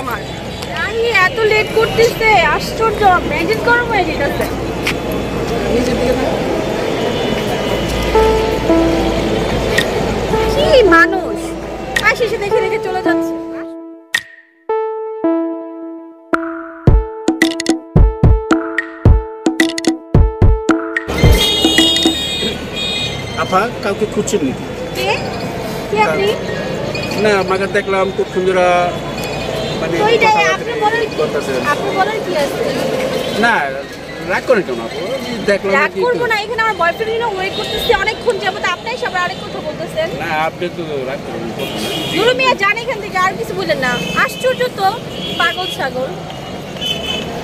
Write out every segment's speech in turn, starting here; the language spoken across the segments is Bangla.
আমার। রাহি এত লেট করতেছে, আশ্চর্য। মেজিট করো, মেজিট আছে। কি মানুষ, আশিসে দেখে দেখে চলে যাচ্ছে। আপা কাউকে খুঁজছেন নাকি? কে কে আপনি? না, আমাকে দেখলাম খুব সুন্দর মানে আপনি বলেন কি আছে? না, রাগ করেন কেন আপু? দেখলাম রাগ করবো না, এখানে আমার বয়ফ্রেন্ড ওয়েট করতেছে অনেকক্ষণ যাবত, আপনাই সবার আরেক কথা বলতেছেন। না, আপনি তো রাগ করেন। নুরু মিয়া জান এখান থেকে, আর কিছু বলেন না। আশ্চর্য তো, পাগল ছাগল।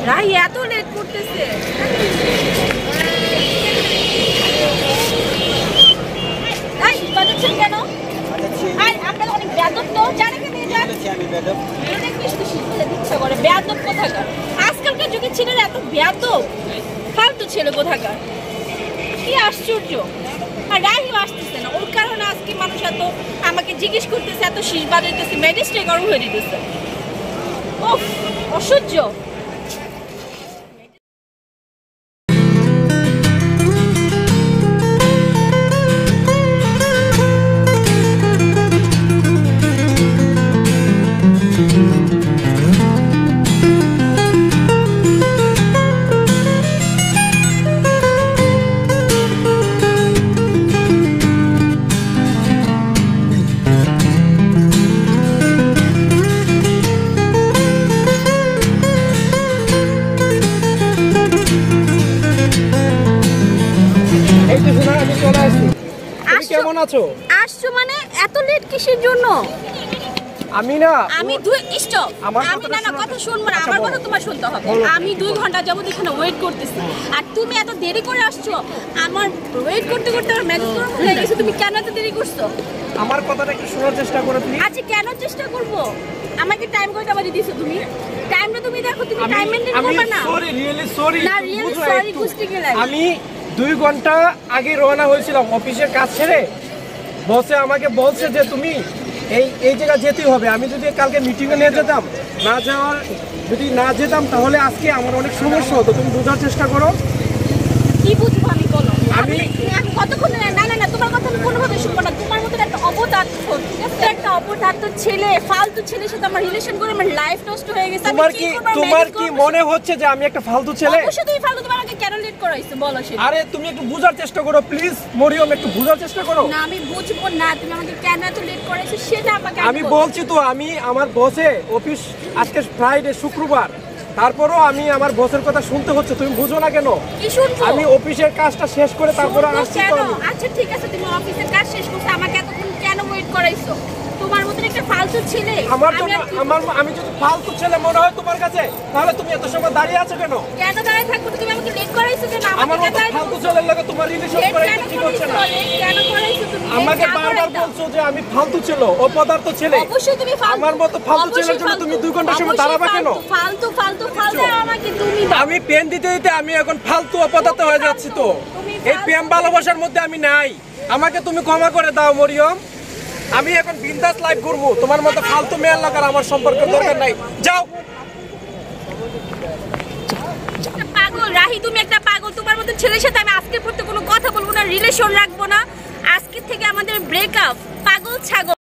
রাহি এত লেট করতেছে। এই বাজাচ্ছেন কেন? আর আপনার অনেক বেয়াদব তো, জানেন কেন এটা? আমি বেয়াদব। অনেক বেশি শিখতে ইচ্ছা করে, বেয়াদব কোথাকার। আজকালকার যুগে ছেলেরা এত বেয়াদব, ফালতু ছেলে কোথাকার। কি আশ্চর্য। আর রাহিও আসতেছে না, ওর কারণে আজকে মানুষ এত আমাকে জিজ্ঞেস করতেছে, এত শীষ বাজাইতেছে, মেডিসিনে গরম হয়ে দিতেছে। ওফ, অসহ্য। কেমন আছো? আসছো মানে এত লেট কিসের জন্য? আমি না, আমি কথা শুনবো না, আমার কথা তোমার শুনতে হবে। আমি 2 ঘন্টা যাবত এখানে ওয়েট করতেছি, আর তুমি এত দেরি করে আসছো। আমার ওয়েট করতে করতে আমার মেজাজ গরম হয়ে গেছে। তুমি কেন এত দেরি করছো? আমার কথাটা একটু শোনার চেষ্টা করো প্লিজ। আচ্ছা, কেন চেষ্টা করব? আমাকে টাইম কয়টা বাজে দিছো তুমি? টাইমটা তুমি দেখো, তুমি টাইম মেইনটেইন করবে না। Sorry, really sorry. না, রিয়েলি সরি বুঝতে গেলে আমি 2 ঘন্টা আগে রওনা হয়েছিলাম অফিসের কাজ ছেড়ে। বসে আমাকে বলছে যে তুমি এই জায়গা যেতেই হবে। আমি যদি কালকে মিটিংয়ে নিয়ে যেতাম, যদি না যেতাম তাহলে আজকে আমার অনেক সমস্যা হতো। তুমি বোঝার চেষ্টা করো। কি বুঝবো আমি, বলো। আমি কতক্ষণ? না, তোমার কথা আমি কোনোভাবে শুনবো না। তোমার মতো একটা অপদার্থ, একটা অপদার্থ ছেলে, ফালতু ছেলের সাথে আমার রিলেশন করে আমার লাইফ নষ্ট হয়ে গেছে। তোমার কি মনে হচ্ছে যে আমি একটা ফালতু ছেলে? অবশ্যই তুমি ফালতু। তোমার আগে কেন লেট করাইছো বলো সেটা। আরে তুমি একটু বোঝার চেষ্টা করো প্লিজ মরিয়ম, একটু বোঝার চেষ্টা করো। না, আমি বুঝবো না তুমি আমাকে কেন এত লেট করাইছো সেটা আমাকে আমি বলছি তো, আমি আমার বসে অফিস আজকে ফ্রাইডে, শুক্রবার, তারপরও আমি আমার বসের কথা শুনতে হচ্ছে। তুমি বুঝো না কেন? কি শুনবো? আমি অফিসের কাজটা শেষ করে তারপরে আসছি তো আমি। আচ্ছা ঠিক আছে, তুমি অফিসের কাজ শেষ করছো, আমাকে এতক্ষণ কেন ওয়েট করাইছো? তোমার মতন একটা ফালতু ছেলে আমি যদি ফালতু ছেলে মনে হয় তোমার কাছে, তাহলে তুমি এত সময় দাঁড়িয়ে আছো কেন? কেন দাঁড়িয়ে থাকবো? তুমি আমাকে লেট করাইছো কেন? আমার মতো ফালতু ছেলের লগে তোমার রিলেশন করে ঠিক হচ্ছে না। কেন করাইছো তুমি? আমাকে বারবার বলছো যে আমি ফালতু ছেলে, অপদার্থ ছেলে। অবশ্যই তুমি ফালতু। আমার মতো ফালতু ছেলের জন্য তুমি 2 ঘন্টা সময় দাঁড়াবে কেন? ফালতু আমাকে তুমি আমি পেন দিতে দিতে আমি এখন ফালতু অপদার্থ হয়ে যাচ্ছি তো। এই প্রেম ভালোবাসার মধ্যে আমি নাই। আমাকে তুমি ক্ষমা করে দাও মরিয়ম। আমি এখন বিন্দাস লাইফ ঘুরবো। তোমার মতো ফালতু মেয়ের লাগার আমার সম্পর্কের দরকার নাই। যাও। পাগল রাহি, তুমি একটা পাগল। তোমার মতো ছেলের সাথে আমি আজকের পর কোনো কথা বলবো না, রিলেশন রাখবো না। আজকে থেকে আমাদের ব্রেকআপ। পাগল ছাগল।